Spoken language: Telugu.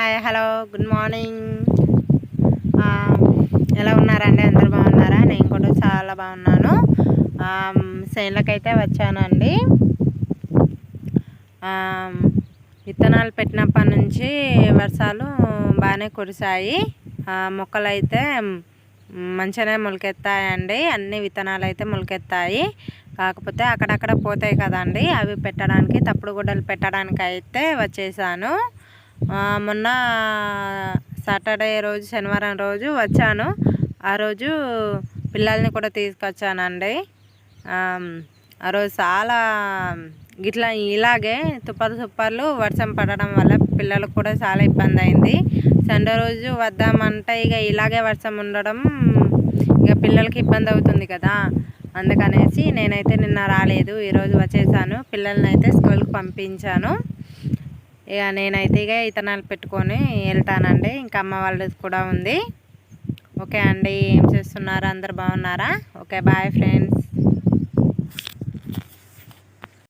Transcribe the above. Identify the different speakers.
Speaker 1: Hi hello good morning. ఎలా ఉన్నారండి? అందరు బాగున్నారా? నేను కూడా చాలా బాగున్నాను. చేనులకైతే వచ్చానండి. విత్తనాలు పెట్టినప్పటి నుంచి వర్షాలు బాగానే కురిశాయి. మొక్కలు అయితే మంచిగానే మొలకెత్తాయండి. అన్ని విత్తనాలు అయితే మొలకెత్తాయి. కాకపోతే అక్కడక్కడ పోతాయి కదండి, అవి పెట్టడానికి తప్పుడు గుడ్డలు పెట్టడానికి అయితే వచ్చేసాను. మొన్న సాటర్డే రోజు, శనివారం రోజు వచ్చాను. ఆ రోజు పిల్లల్ని కూడా తీసుకొచ్చానండి. ఆ రోజు చాలా ఇలాగే తుప్పర్లు వర్షం పడడం వల్ల పిల్లలకు కూడా చాలా ఇబ్బంది అయింది. సండే రోజు వద్దామంటే ఇలాగే వర్షం ఉండడం పిల్లలకి ఇబ్బంది అవుతుంది కదా, అందుకనేసి నేనైతే నిన్న రాలేదు. ఈరోజు వచ్చేసాను. పిల్లల్ని అయితే స్కూల్కి పంపించాను. నేనైతే విత్తనాలు పెట్టుకొని వెళ్తానండి. ఇంకా అమ్మ వాళ్ళది కూడా ఉంది. ఓకే అండి, ఏం చేస్తున్నారు? అందరు బాగున్నారా? Okay, bye friends.